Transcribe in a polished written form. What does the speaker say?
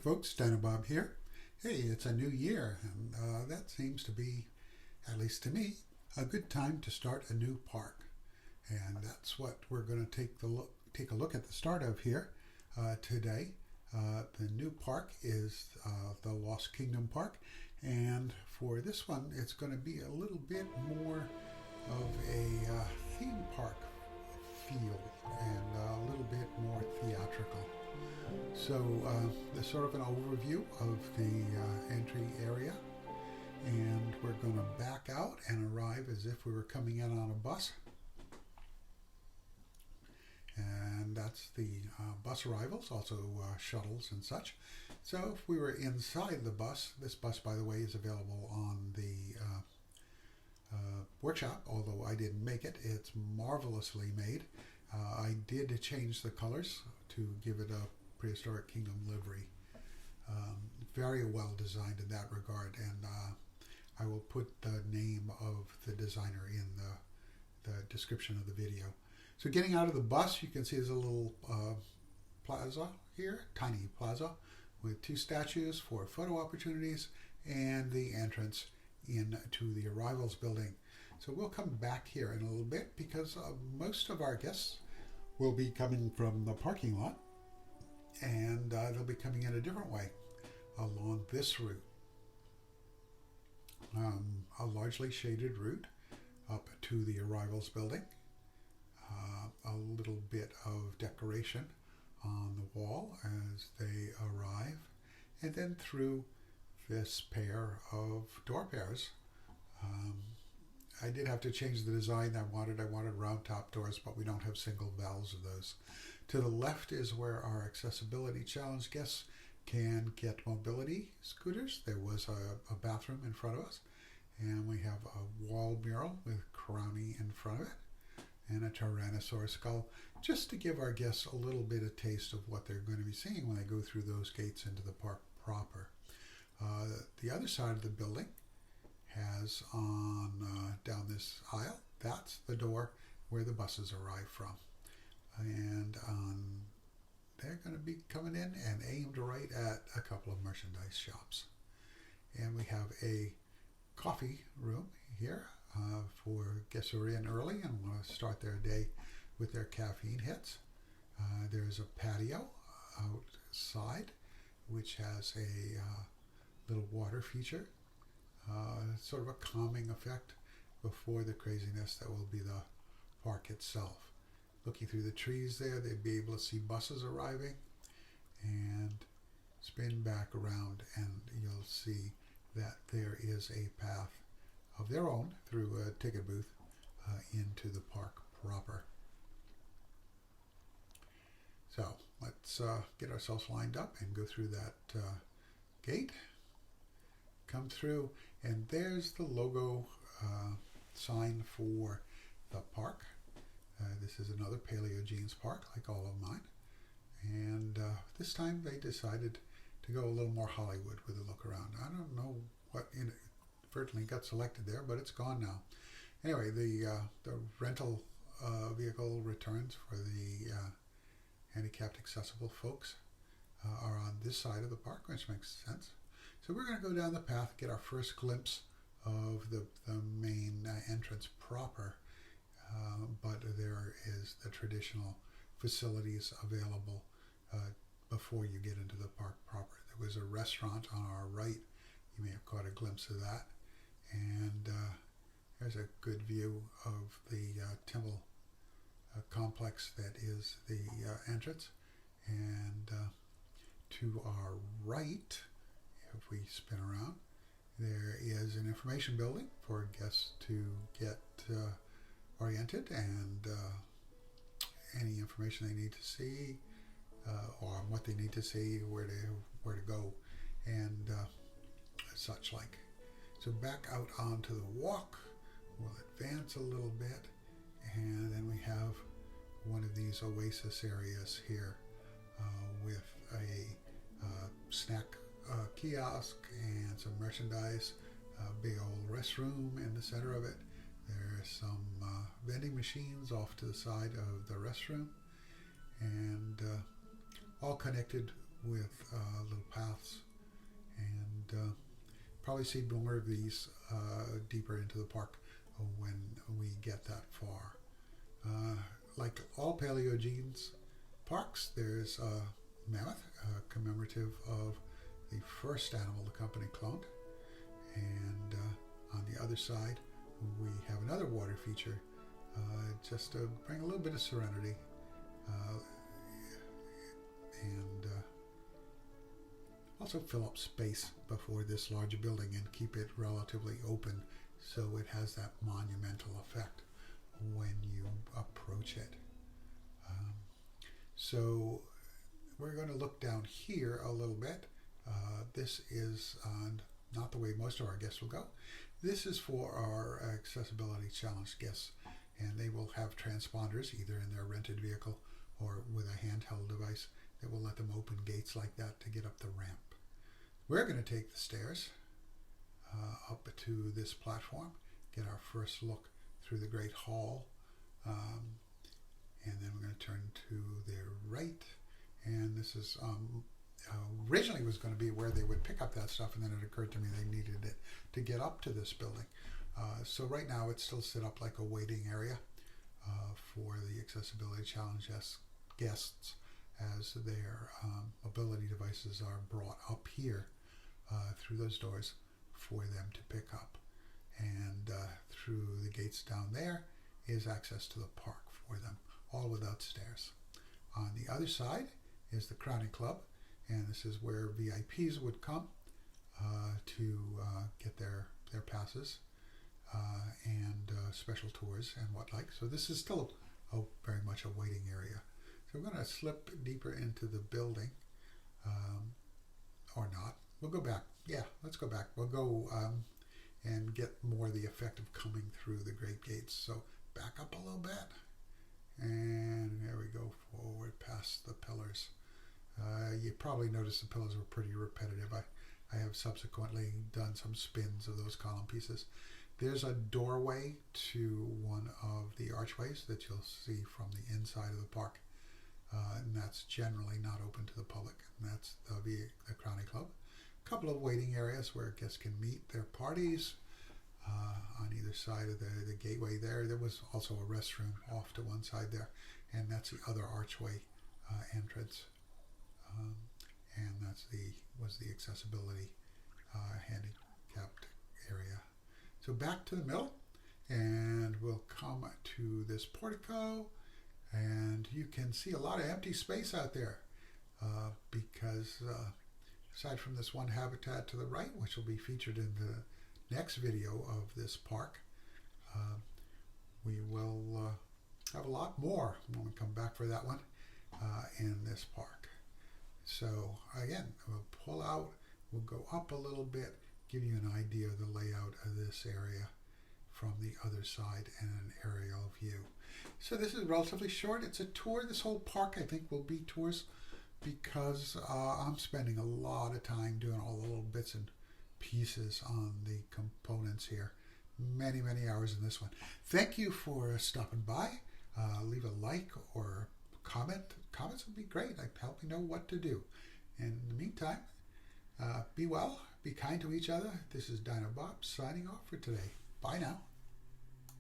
folks, Dino Bob here. Hey, it's a new year, and that seems to be, at least to me, a good time to start a new park. And that's what we're going to take a look at the start of here today. The new park is the Lost Kingdom Park, and for this one, it's going to be a little bit more of a theme park feel and a little bit more theatrical. So there's sort of an overview of the entry area, and we're going to back out and arrive as if we were coming in on a bus. And that's the bus arrivals, also shuttles and such. So if we were inside the bus, this bus, by the way, is available on the workshop, although I didn't make it. It's marvelously made. I did change the colors to give it a Prehistoric Kingdom livery. Very well designed in that regard, and I will put the name of the designer in the description of the video. So getting out of the bus, you can see there's a little plaza here, tiny plaza, with two statues for photo opportunities and the entrance into the arrivals building. So we'll come back here in a little bit because most of our guests will be coming from the parking lot, and they'll be coming in a different way along this route. A largely shaded route up to the arrivals building. A little bit of decoration on the wall as they arrive, and then through this pair of door pairs. I did have to change the design I wanted. I wanted round top doors, but we don't have single valves of those. To the left is where our accessibility challenge guests can get mobility scooters. There was a bathroom in front of us, and we have a wall mural with Crowny in front of it and a Tyrannosaurus skull, just to give our guests a little bit of taste of what they're going to be seeing when they go through those gates into the park proper. The other side of the building has on down this aisle, that's the door where the buses arrive from. And they're going to be coming in and aimed right at a couple of merchandise shops. And we have a coffee room here for guests who are in early and want to start their day with their caffeine hits. There's a patio outside which has a little water feature, sort of a calming effect before the craziness that will be the park itself. Looking through the trees there, they'd be able to see buses arriving, and spin back around and you'll see that there is a path of their own through a ticket booth into the park proper. So let's get ourselves lined up and go through that gate, come through, and there's the logo sign for the park. This is another Paleogenes park, like all of mine, and this time they decided to go a little more Hollywood with a look around. I don't know what inadvertently got selected there, but it's gone now. Anyway, the rental vehicle returns for the handicapped accessible folks are on this side of the park, which makes sense. So we're going to go down the path, get our first glimpse of the main entrance proper, but there is the traditional facilities available before you get into the park proper. There was a restaurant on our right. You may have caught a glimpse of that. And there's a good view of the temple complex that is the entrance. And to our right, if we spin around, there is an information building for guests to get oriented and any information they need to see, or what they need to see, where to go, and such like. So back out onto the walk, we'll advance a little bit, and then we have one of these oasis areas here with a snack kiosk and some merchandise, a big old restroom in the center of it. There's some vending machines off to the side of the restroom, and all connected with little paths, and probably see more of these deeper into the park when we get that far. Like all Paleogenes parks, there's a mammoth, commemorative of the first animal the company cloned, and on the other side we have another water feature, just to bring a little bit of serenity, and also fill up space before this larger building and keep it relatively open so it has that monumental effect when you approach it. So we're going to look down here a little bit. This is not the way most of our guests will go. This is for our accessibility challenge guests, and they will have transponders either in their rented vehicle or with a handheld device that will let them open gates like that to get up the ramp. We're going to take the stairs up to this platform, get our first look through the Great Hall, and then we're going to turn to the right, and this is originally was going to be where they would pick up that stuff, and then it occurred to me they needed it to get up to this building. So right now it's still set up like a waiting area for the accessibility challenge guests as their mobility devices are brought up here through those doors for them to pick up. And through the gates down there is access to the park for them, all without stairs. On the other side is the Crowning Club, and this is where VIPs would come to get their passes and special tours and what like. So this is still very much a waiting area. So we're going to slip deeper into the building, or not. We'll go back. Yeah, let's go back. We'll go and get more the effect of coming through the great gates. So back up a little bit, and there we go, forward past the pillars. You probably noticed the pillars were pretty repetitive. I have subsequently done some spins of those column pieces. There's a doorway to one of the archways that you'll see from the inside of the park, and that's generally not open to the public, and that's the Crowning Club. A couple of waiting areas where guests can meet their parties on either side of the gateway there. There was also a restroom off to one side there, and that's the other archway entrance, and that's was the accessibility handicapped area. So back to the middle, and we'll come to this portico, and you can see a lot of empty space out there because aside from this one habitat to the right, which will be featured in the next video of this park, we will have a lot more when we come back for that one in this park. So again, we'll pull out, we'll go up a little bit, give you an idea of the layout of this area from the other side and an aerial view. So this is relatively short. It's a tour. This whole park, I think, will be tours because I'm spending a lot of time doing all the little bits and pieces on the components here. Many, many hours in this one. Thank you for stopping by. Leave a like or comment. Comments would be great. They help me know what to do. In the meantime, be well, be kind to each other. This is Dino Bob signing off for today. Bye now.